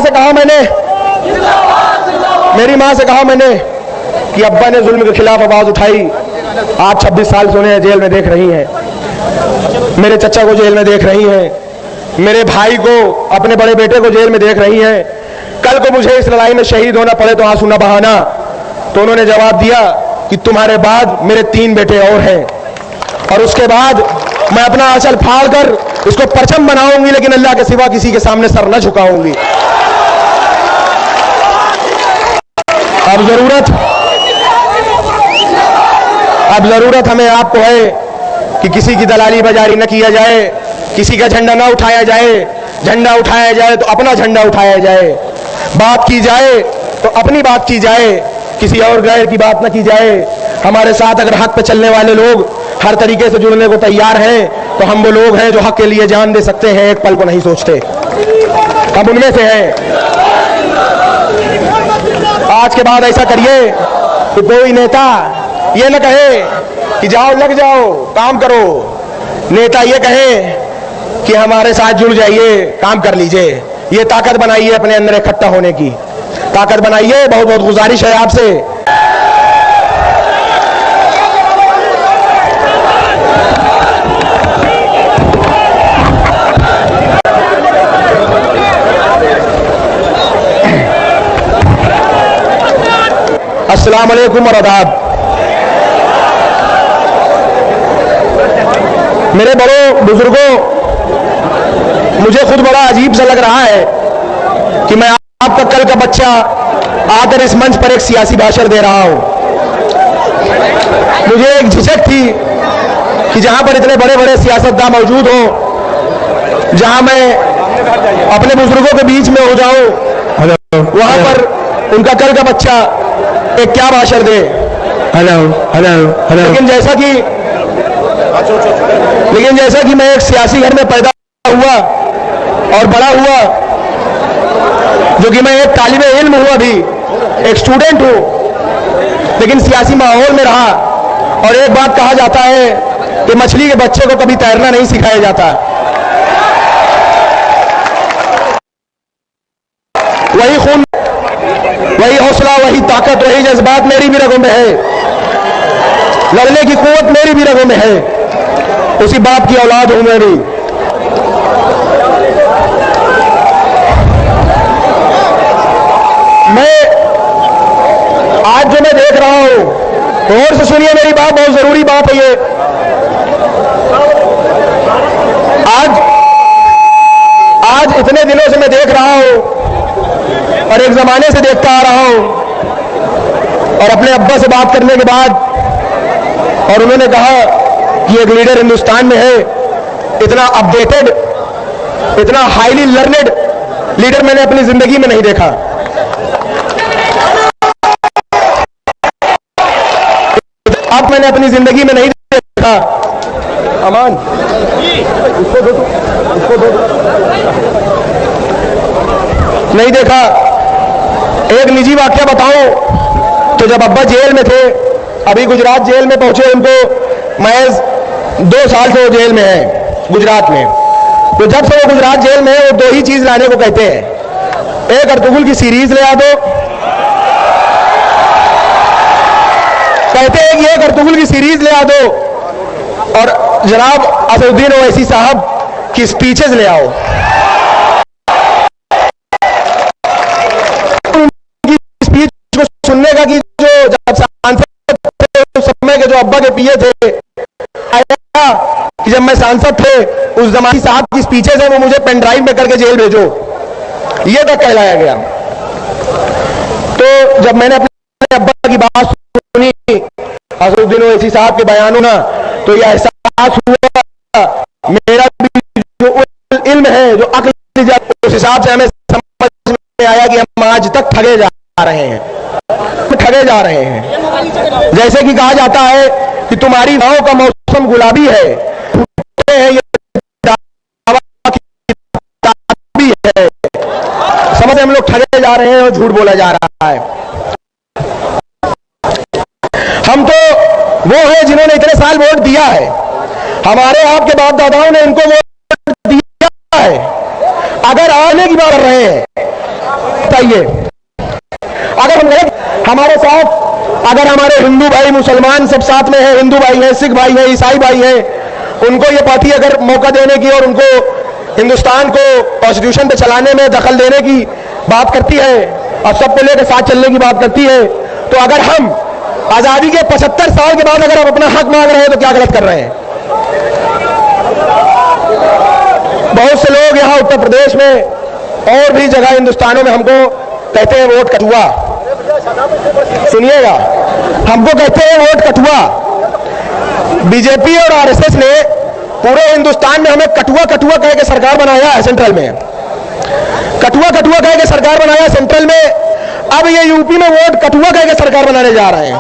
से कहा मैंने कि अब्बा ने जुल्म के खिलाफ आवाज उठाई, आज 26 साल से उन्हें जेल में देख रही हैं। मेरे चचा को जेल में देख रही हैं, मेरे भाई को, अपने बड़े बेटे को जेल में देख रही हैं। कल को मुझे इस लड़ाई में शहीद होना पड़े तो आंसू न बहाना। तो उन्होंने जवाब दिया कि तुम्हारे बाद मेरे 3 बेटे और हैं, और उसके बाद मैं अपना आंचल फाड़ कर इसको परचम बनाऊंगी, लेकिन अल्लाह के सिवा किसी के सामने सर न झुकाऊंगी। अब जरूरत हमें आपको है कि किसी की दलाली बाजारी न किया जाए, किसी का झंडा न उठाया जाए। झंडा उठाया जाए तो अपना झंडा उठाया जाए, बात की जाए तो अपनी बात की जाए, किसी और गैर की बात न की जाए। हमारे साथ अगर हक पे चलने वाले लोग हर तरीके से जुड़ने को तैयार हैं, तो हम वो लोग हैं जो हक के लिए जान दे सकते हैं, एक पल को नहीं सोचते। हम उनमें से हैं। आज के बाद ऐसा करिए कि कोई नेता ये न कहे कि जाओ लग जाओ काम करो। नेता ये कहे कि हमारे साथ जुड़ जाइए, काम कर लीजिए। ये ताकत बनाइए, अपने अंदर इकट्ठा होने की ताकत बनाइए। बहुत बहुत गुजारिश है आपसे। अस्सलाम वालेकुम और आदाब। मेरे बड़ों बुजुर्गों, मुझे खुद बड़ा अजीब सा लग रहा है कि मैं आपका कल का बच्चा आकर इस मंच पर एक सियासी भाषण दे रहा हूं। मुझे एक झिझक थी कि जहां पर इतने बड़े बड़े सियासतदान मौजूद हों, जहां मैं अपने बुजुर्गों के बीच में हो जाऊं, वहां पर उनका कल का बच्चा एक क्या भाषण दे। Hello hello hello. लेकिन जैसा कि मैं एक सियासी घर में पैदा हुआ और बड़ा हुआ, जो कि मैं एक तालिबे इल्म हूं, अभी एक स्टूडेंट हूं, लेकिन सियासी माहौल में रहा। और एक बात कहा जाता है कि मछली के बच्चे को कभी तैरना नहीं सिखाया जाता। वही खून, वही हौसला, वही ताकत, वही जज्बात मेरी भी रगों में है। लड़ने की कुव्वत मेरी भी रगों में है। उसी बाप की औलाद हूं मैं भी। मैं आज जो मैं देख रहा हूं, और से सुनिए मेरी बात, बहुत जरूरी बात है ये। आज इतने दिनों से मैं देख रहा हूं और एक जमाने से देखता आ रहा हूं, और अपने अब्बा से बात करने के बाद, और उन्होंने कहा कि एक लीडर हिंदुस्तान में है, इतना अपडेटेड, इतना हाईली लर्नेड लीडर मैंने अपनी जिंदगी में नहीं देखा। अब मैंने अपनी जिंदगी में नहीं देखा। अमान, उसको दो, उसको दो, नहीं देखा। एक निजी वाक्य बताऊं तो जब अब्बा जेल में थे, अभी गुजरात जेल में पहुंचे, उनको महज 2 साल से वो जेल में है गुजरात में। तो जब से वो गुजरात जेल में है, वो 2 ही चीज लाने को कहते हैं। एक अर्तुगरुल की सीरीज ले आ दो, कहते हैं कि एक अर्तुगरुल की सीरीज ले आ दो, और जनाब असदुद्दीन ओवैसी साहब कि स्पीचेस ले आओ। उनकी स्पीच को सुनने का कि जो जब सांसद थे उस समय के जो अब्बा के पीए थे, कि जब मैं सांसद थे उस जमानी साहब की स्पीचेस है वो मुझे पेन ड्राइव में करके जेल भेजो, ये तक कहलाया गया। तो जब मैंने अपने अब्बा की बात सुनी असदुद्दीन ओवैसी साहब के बयानों ना, तो यह एहसास हुआ मेरा भी जो इल्म है, जो अक्ल, उस हिसाब से हमें समझ में आया कि हम आज तक ठगे जा रहे हैं, ठगे जा रहे हैं। जैसे कि कहा जाता है कि तुम्हारी गांव का मौसम गुलाबी है, ये है। समझ हम लोग ठगे जा रहे हैं और झूठ बोला जा रहा है। हम तो वो है जिन्होंने इतने साल वोट दिया है, हमारे आपके बाप दादाओं ने इनको वोट दिया है। अगर आने की बात कर रहे हैं बताइए, अगर हम हमारे साथ अगर हमारे हिंदू भाई मुसलमान सब साथ में है, हिंदू भाई है, सिख भाई है, ईसाई भाई है, उनको ये पार्टी अगर मौका देने की और उनको हिंदुस्तान को कॉन्स्टिट्यूशन पे चलाने में दखल देने की बात करती है और सबको लेकर साथ चलने की बात करती है, तो अगर हम आजादी के 75 साल के बाद अगर हम अपना हक मांग रहे हैं तो क्या गलत कर रहे हैं? बहुत से लोग यहां उत्तर प्रदेश में और भी जगह हिंदुस्तानों में हमको कहते हैं वोट कठुआ। सुनिएगा, हमको कहते हैं वोट कठुआ। बीजेपी और आरएसएस ने पूरे हिंदुस्तान में हमें कठुआ कठुआ कह के सरकार बनाया है सेंट्रल में, कठुआ कठुआ कह के सरकार बनाया सेंट्रल में। अब ये यूपी में वोट कठुआ कह के सरकार बनाने जा रहे हैं।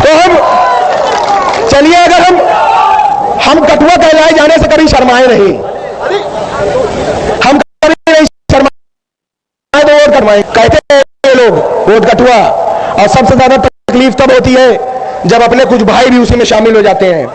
तो हम चलिए, अगर हम कठुआ कहलाए जाने से कभी शर्माए नहीं, हम कभी नहीं शर्माए तो वोट कटवाए। कहते हैं ये लोग वोट कठुआ, और सबसे ज्यादा तकलीफ तब होती है जब अपने कुछ भाई भी उसी में शामिल हो जाते हैं।